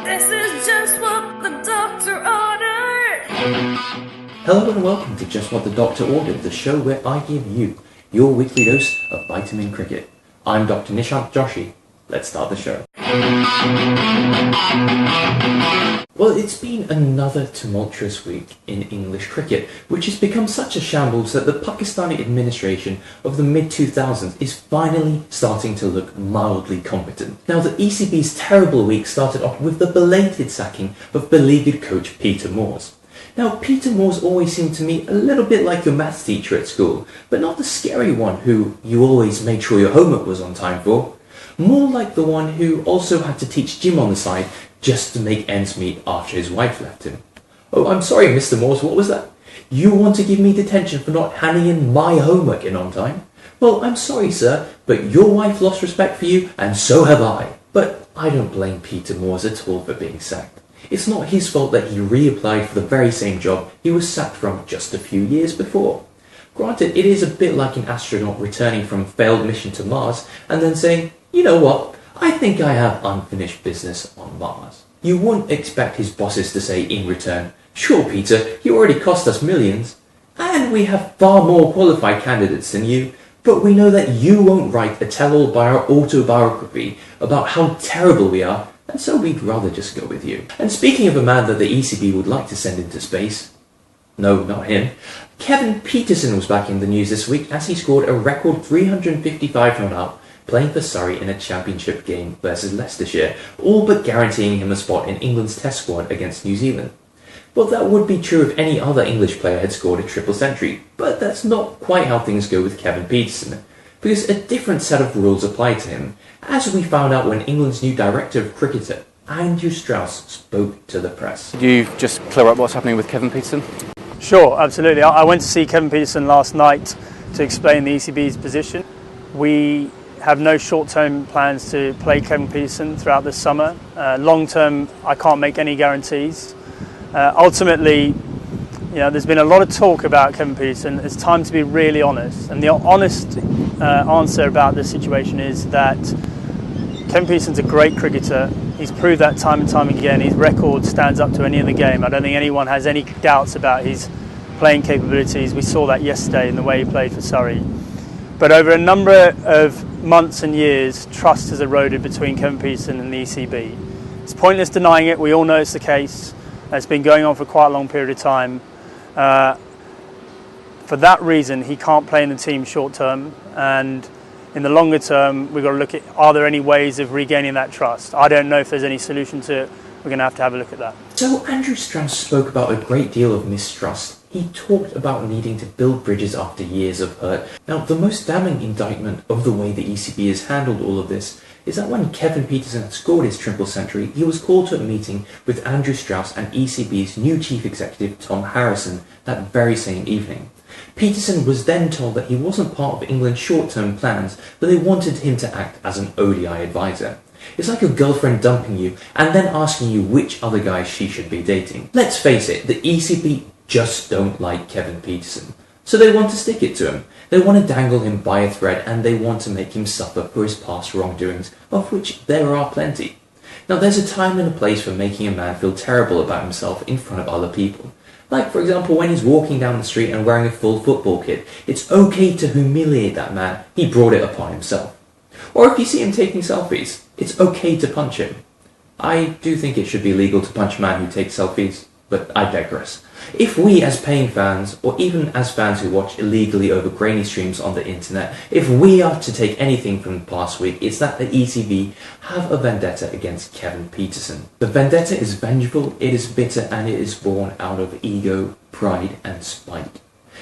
This is just what the doctor ordered. Hello and welcome to Just What the Doctor Ordered, the show where I give you your weekly dose of vitamin cricket. I'm Dr. Nishant Joshi. Let's start the show. Well, it's been another tumultuous week in English cricket, which has become such a shambles that the Pakistani administration of the mid-2000s is finally starting to look mildly competent. Now, the ECB's terrible week started off with the belated sacking of beleaguered coach Peter Moores. Now, Peter Moores always seemed to me a little bit like your maths teacher at school, but not the scary one who you always made sure your homework was on time for. More like the one who also had to teach gym on the side just to make ends meet after his wife left him. Oh, I'm sorry, Mr. Moores, what was that? You want to give me detention for not handing in my homework in on time? Well, I'm sorry, sir, but your wife lost respect for you, and so have I. But I don't blame Peter Moores at all for being sacked. It's not his fault that he reapplied for the very same job he was sacked from just a few years before. Granted, it is a bit like an astronaut returning from a failed mission to Mars and then saying, you know what, I think I have unfinished business on Mars. You wouldn't expect his bosses to say in return, sure Peter, you already cost us millions, and we have far more qualified candidates than you, but we know that you won't write a tell-all autobiography about how terrible we are, and so we'd rather just go with you. And speaking of a man that the ECB would like to send into space, no, not him, Kevin Pietersen was back in the news this week as he scored a record 355 not out, playing for Surrey in a championship game versus Leicestershire, all but guaranteeing him a spot in England's test squad against New Zealand. Well, that would be true if any other English player had scored a triple century, but that's not quite how things go with Kevin Pietersen, because a different set of rules apply to him, as we found out when England's new director of cricket, Andrew Strauss, spoke to the press. Could you just clear up what's happening with Kevin Pietersen? Sure, absolutely. I went to see Kevin Pietersen last night to explain the ECB's position. We have no short-term plans to play Kevin Pietersen throughout the summer. Long-term, I can't make any guarantees. Ultimately, there's been a lot of talk about Kevin Pietersen. It's time to be really honest. And the honest answer about this situation is that Kevin Pietersen's a great cricketer. He's proved that time and time again. His record stands up to any other game. I don't think anyone has any doubts about his playing capabilities. We saw that yesterday in the way he played for Surrey. But over a number of months and years, trust has eroded between Kevin Pietersen and the ECB. It's pointless denying it. We all know it's the case. It's been going on for quite a long period of time. For that reason, he can't play in the team short term, and in the longer term, we've got to look at, are there any ways of regaining that trust? I don't know if there's any solution to it. We're going to have a look at that. So Andrew Strauss spoke about a great deal of mistrust. He talked about needing to build bridges after years of hurt. Now, the most damning indictment of the way the ECB has handled all of this is that when Kevin Pietersen had scored his triple century, he was called to a meeting with Andrew Strauss and ECB's new chief executive, Tom Harrison, that very same evening. Pietersen was then told that he wasn't part of England's short-term plans, but they wanted him to act as an ODI advisor. It's like your girlfriend dumping you and then asking you which other guys she should be dating. Let's face it, the ECB just don't like Kevin Pietersen, so they want to stick it to him. They want to dangle him by a thread, and they want to make him suffer for his past wrongdoings, of which there are plenty. Now, there's a time and a place for making a man feel terrible about himself in front of other people. Like, for example, when he's walking down the street and wearing a full football kit, it's okay to humiliate that man. He brought it upon himself. Or if you see him taking selfies, it's okay to punch him. I do think it should be legal to punch a man who takes selfies, but I digress. If we as paying fans, or even as fans who watch illegally over grainy streams on the internet, if we are to take anything from the past week, it's that the ECB have a vendetta against Kevin Pietersen. The vendetta is vengeful, it is bitter, and it is born out of ego, pride and spite.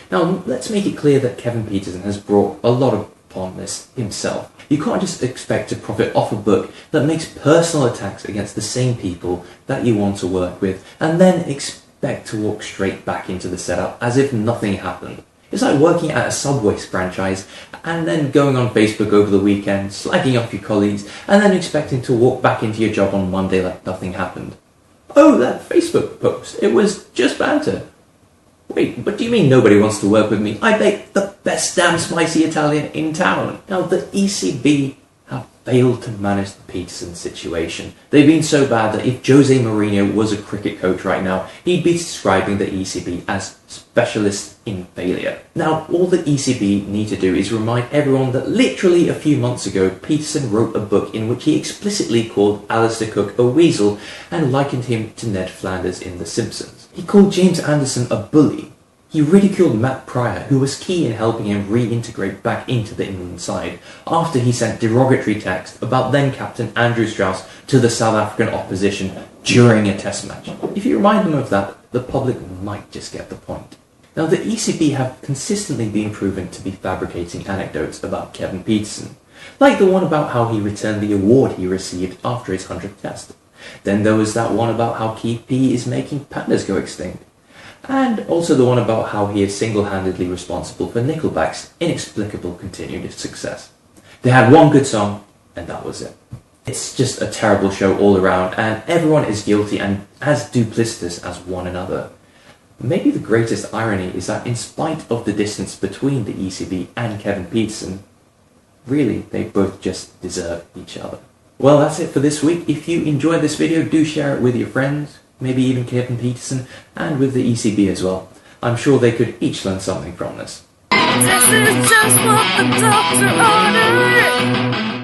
Now, let's make it clear that Kevin Pietersen has brought a lot upon this himself. You can't just expect to profit off a book that makes personal attacks against the same people that you want to work with, and then expect to walk straight back into the setup as if nothing happened. It's like working at a Subway franchise and then going on Facebook over the weekend, slagging off your colleagues, and then expecting to walk back into your job on Monday like nothing happened. Oh, that Facebook post, it was just banter. Wait, what do you mean nobody wants to work with me? I bake the best damn spicy Italian in town. Now, the ECB have failed to manage the Pietersen situation. They've been so bad that if Jose Mourinho was a cricket coach right now, he'd be describing the ECB as specialists in failure. Now, all the ECB need to do is remind everyone that literally a few months ago, Pietersen wrote a book in which he explicitly called Alistair Cook a weasel and likened him to Ned Flanders in The Simpsons. He called James Anderson a bully. He ridiculed Matt Pryor, who was key in helping him reintegrate back into the England side, after he sent derogatory text about then-captain Andrew Strauss to the South African opposition during a test match. If you remind them of that, the public might just get the point. Now, the ECB have consistently been proven to be fabricating anecdotes about Kevin Pietersen, like the one about how he returned the award he received after his 100th test. Then there was that one about how Keith P is making pandas go extinct. And also the one about how he is single-handedly responsible for Nickelback's inexplicable continued success. They had one good song, and that was it. It's just a terrible show all around, and everyone is guilty and as duplicitous as one another. Maybe the greatest irony is that in spite of the distance between the ECB and Kevin Pietersen, really, they both just deserve each other. Well, that's it for this week. If you enjoyed this video, do share it with your friends, maybe even Kevin Pietersen, and with the ECB as well. I'm sure they could each learn something from this. This is just what the doctor ordered.